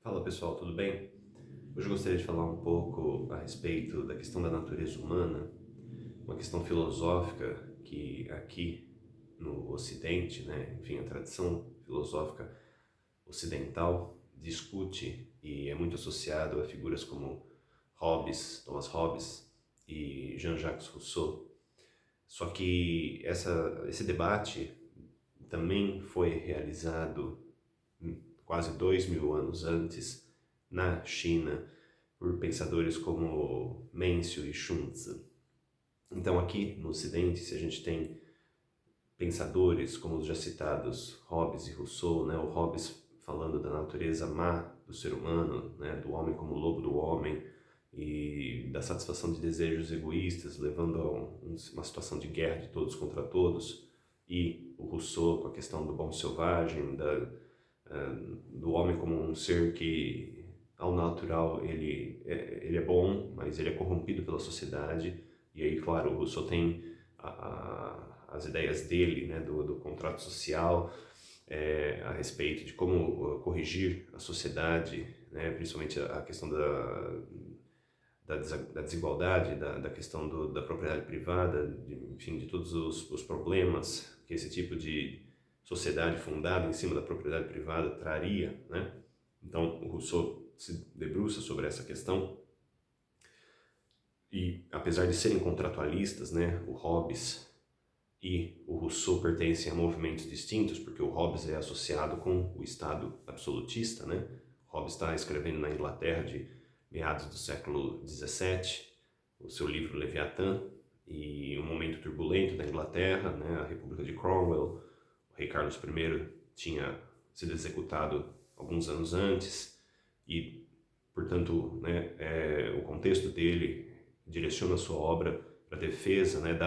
Fala pessoal, tudo bem? Hoje eu gostaria de falar um pouco a respeito da questão da natureza humana, uma questão filosófica que aqui no Ocidente, né, enfim, a tradição filosófica ocidental discute e é muito associado a figuras como Thomas Hobbes e Jean-Jacques Rousseau. Só que esse debate também foi realizado quase 2000 anos antes na China por pensadores como Mencius e Xunzi. Então aqui no Ocidente, se a gente tem pensadores como os já citados Hobbes e Rousseau, né, o Hobbes falando da natureza má do ser humano, né, do homem como lobo do homem e da satisfação de desejos egoístas, levando a uma situação de guerra de todos contra todos, e o Rousseau com a questão do bom selvagem, do homem como um ser que ao natural ele é bom, mas ele é corrompido pela sociedade. E aí, claro, o Rousseau tem as ideias dele, né, do contrato social, a respeito de como corrigir a sociedade, né, principalmente a questão da desigualdade, da questão da propriedade privada, enfim, de todos os problemas que esse tipo de sociedade fundada em cima da propriedade privada traria, né? Então, o Rousseau se debruça sobre essa questão e, apesar de serem contratualistas, né, o Hobbes e o Rousseau pertencem a movimentos distintos, porque o Hobbes é associado com o Estado absolutista, né? O Hobbes está escrevendo na Inglaterra de meados do século XVII, o seu livro Leviatã, e um momento turbulento da Inglaterra, né? A República de Cromwell, o rei Carlos I tinha sido executado alguns anos antes e, portanto, né, o contexto dele direciona a sua obra para a defesa, né,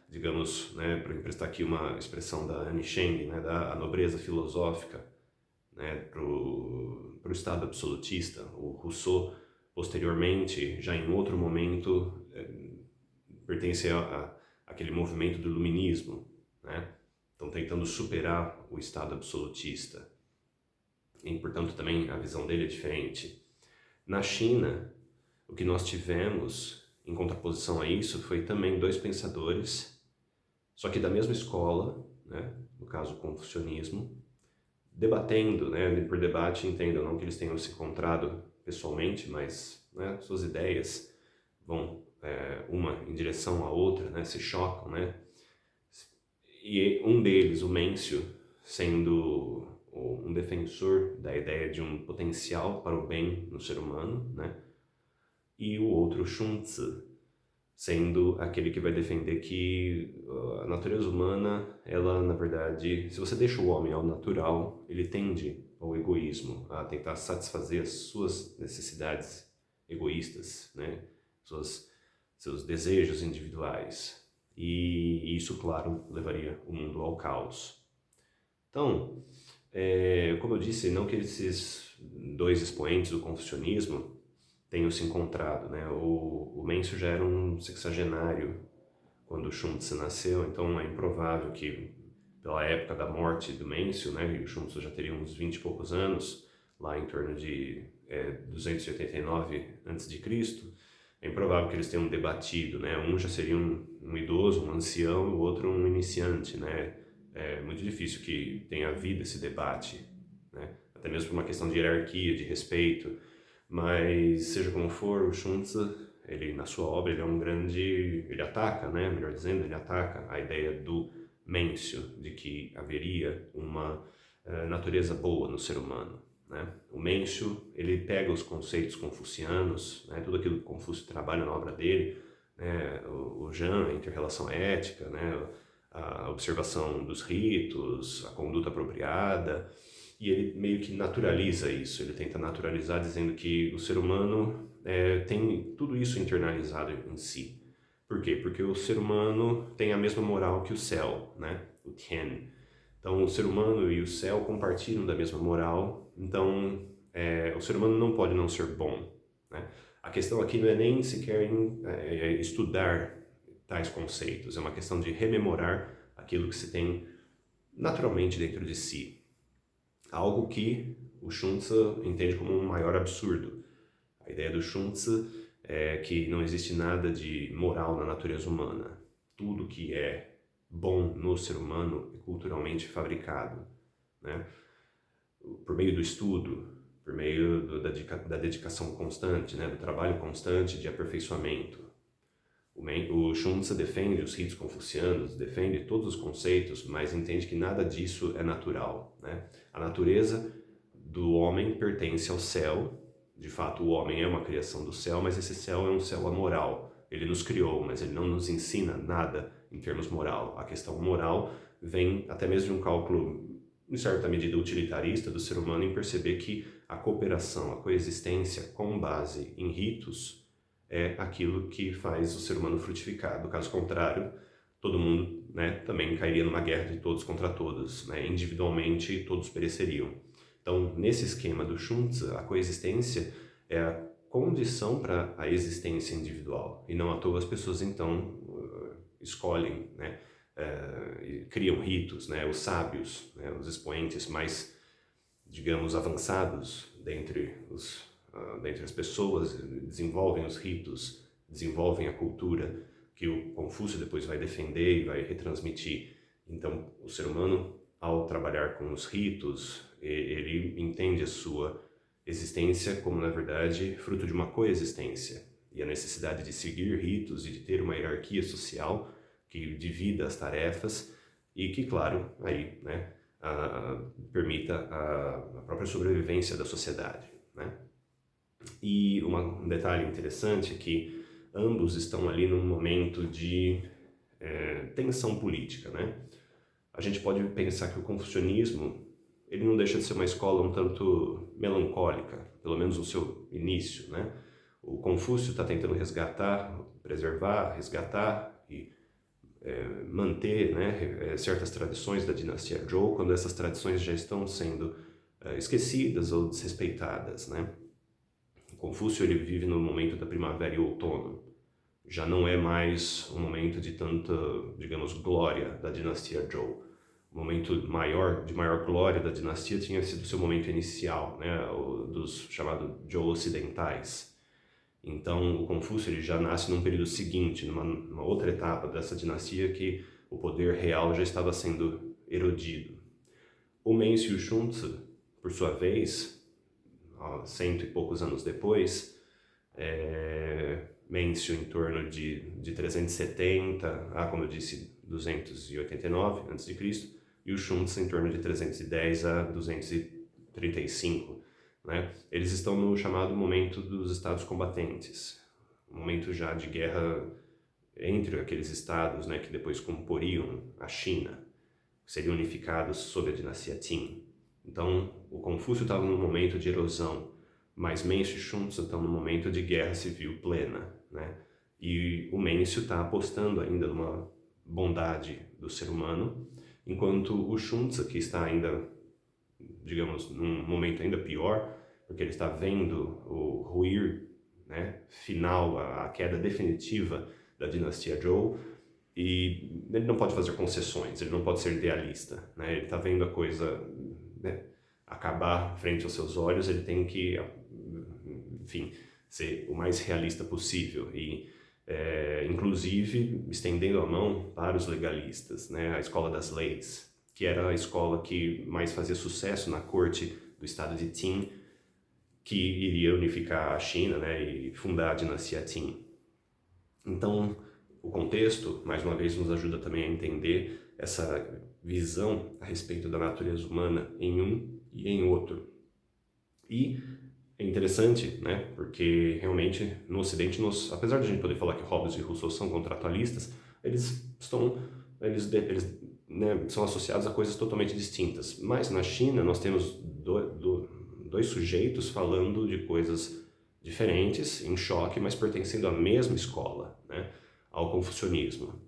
digamos, né, para emprestar aqui uma expressão da Anne Cheng, né, da nobreza filosófica, né, para o Estado absolutista. O Rousseau, posteriormente, já em outro momento, pertence àquele movimento do iluminismo, né? Então, tentando superar o Estado absolutista. E, portanto, também a visão dele é diferente. Na China, o que nós tivemos, em contraposição a isso, foi também dois pensadores, só que da mesma escola, né? No caso, o confucionismo, debatendo, né? Por debate, entendo, não que eles tenham se encontrado pessoalmente, mas, né, suas ideias vão uma em direção à outra, né? Se chocam, né? E um deles, o Mêncio, sendo um defensor da ideia de um potencial para o bem no ser humano, né? E o outro, Xunzi, sendo aquele que vai defender que a natureza humana, ela, na verdade, se você deixa o homem ao natural, ele tende ao egoísmo, a tentar satisfazer as suas necessidades egoístas, né? Seus desejos individuais. E isso, claro, levaria o mundo ao caos. Então, como eu disse, não que esses dois expoentes do confucionismo tenham se encontrado, né? O Mêncio já era um sexagenário quando o Xunzi nasceu, então é improvável que, pela época da morte do Mêncio, né, e o Xunzi já teria uns 20 e poucos anos, lá em torno de 289 a.C., é improvável que eles tenham debatido, né? Um já seria um idoso, um ancião, e o outro um iniciante, né? É muito difícil que tenha havido esse debate, né? Até mesmo por uma questão de hierarquia, de respeito. Mas, seja como for, o Xunzi, ele, na sua obra, ele é um grande... Ele ataca, né? Melhor dizendo, ele ataca a ideia do Mêncio, de que haveria uma natureza boa no ser humano, né? O Mêncio, ele pega os conceitos confucianos, né? Tudo aquilo que Confúcio trabalha na obra dele, né? O Jean, a inter-relação ética, né? A observação dos ritos, a conduta apropriada, e ele meio que naturaliza isso, ele tenta naturalizar dizendo que o ser humano tem tudo isso internalizado em si. Por quê? Porque o ser humano tem a mesma moral que o céu, né? O Tian. Então, o ser humano e o céu compartilham da mesma moral, então o ser humano não pode não ser bom, né? A questão aqui não é nem sequer estudar tais conceitos, é uma questão de rememorar aquilo que se tem naturalmente dentro de si. Algo que o Xunzi entende como um maior absurdo. A ideia do Xunzi é que não existe nada de moral na natureza humana. Tudo que é bom no ser humano é culturalmente fabricado, né? Por meio do estudo, por meio da dedicação constante, né? Do trabalho constante de aperfeiçoamento. O Xunzi defende os ritos confucianos, defende todos os conceitos, mas entende que nada disso é natural, né? A natureza do homem pertence ao céu. De fato, o homem é uma criação do céu, mas esse céu é um céu amoral. Ele nos criou, mas ele não nos ensina nada em termos moral. A questão moral vem até mesmo de um cálculo, em certa medida, utilitarista do ser humano, em perceber que a cooperação, a coexistência com base em ritos é aquilo que faz o ser humano frutificar. Do caso contrário, todo mundo, né, também cairia numa guerra de todos contra todos, né? Individualmente todos pereceriam. Então, nesse esquema do Xunzi, a coexistência é a condição para a existência individual. E não à toa as pessoas, então, escolhem, né, criam ritos, né, os sábios, né, os expoentes mais, digamos, avançados dentre as pessoas, desenvolvem os ritos, desenvolvem a cultura que o Confúcio depois vai defender e vai retransmitir. Então, o ser humano, ao trabalhar com os ritos, ele entende a sua existência como, na verdade, fruto de uma coexistência. E a necessidade de seguir ritos e de ter uma hierarquia social que divida as tarefas e que, claro, aí, né, permita a própria sobrevivência da sociedade, né? E um detalhe interessante é que ambos estão ali num momento de tensão política, né? A gente pode pensar que o confucionismo ele não deixa de ser uma escola um tanto melancólica, pelo menos no seu início, né? O Confúcio está tentando preservar e manter, né, certas tradições da dinastia Zhou, quando essas tradições já estão sendo esquecidas ou desrespeitadas, né? O Confúcio ele vive no momento da primavera e outono. Já não é mais um momento de tanta, digamos, glória da dinastia Zhou. O momento de maior glória da dinastia tinha sido o seu momento inicial, né, dos chamados Zhou ocidentais. Então, o Confúcio ele já nasce num período seguinte, numa outra etapa dessa dinastia que o poder real já estava sendo erodido. O Mencius e o Xunzi, por sua vez, 100 e poucos anos depois, Mencius em torno de 370 a, como eu disse, 289 a.C., e o Xunzi em torno de 310 a 235, né? Eles estão no chamado momento dos estados combatentes, um momento já de guerra entre aqueles estados, né, que depois comporiam a China, seriam unificados sob a dinastia Qin. Então, o Confúcio estava num momento de erosão, mas Mencius e Xunzi estão num momento de guerra civil plena, né? E o Mencius está apostando ainda numa bondade do ser humano, enquanto o Xunzi, que está ainda, digamos, num momento ainda pior, porque ele está vendo o ruir, né, final, a queda definitiva da dinastia Zhou, e ele não pode fazer concessões, ele não pode ser idealista, né? Ele está vendo a coisa, né, acabar frente aos seus olhos, ele tem que, enfim, ser o mais realista possível e, inclusive, estendendo a mão para os legalistas, né? A escola das leis, que era a escola que mais fazia sucesso na corte do estado de Qin, que iria unificar a China, né, e fundar a dinastia Qin. Então, o contexto, mais uma vez, nos ajuda também a entender essa visão a respeito da natureza humana em um e em outro. E é interessante, né, porque realmente no Ocidente, apesar de a gente poder falar que Hobbes e Rousseau são contratualistas, eles né, são associados a coisas totalmente distintas. Mas na China nós temos dois sujeitos falando de coisas diferentes, em choque, mas pertencendo à mesma escola, né, ao confucionismo.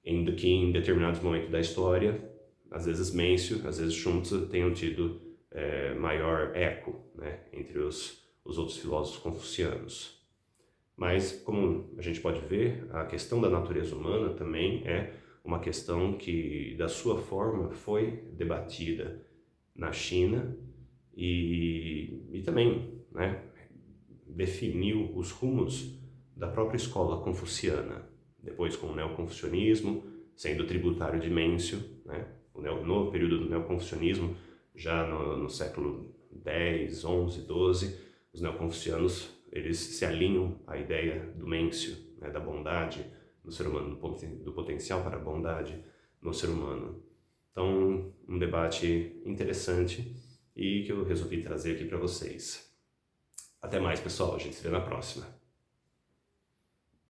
Ainda que em determinados momentos da história, às vezes Mencius, às vezes Xunzi tenham tido maior eco, né, entre os outros filósofos confucianos. Mas, como a gente pode ver, a questão da natureza humana também é uma questão que, da sua forma, foi debatida na China e também, né, definiu os rumos da própria escola confuciana, depois com o neoconfucionismo, sendo tributário de Mêncio, né, no período do neoconfucionismo, já no século X, XI, XII, os neoconfucianos eles se alinham à ideia do Mêncio, né, da bondade no ser humano, do potencial para a bondade no ser humano. Então, um debate interessante e que eu resolvi trazer aqui para vocês. Até mais, pessoal. A gente se vê na próxima.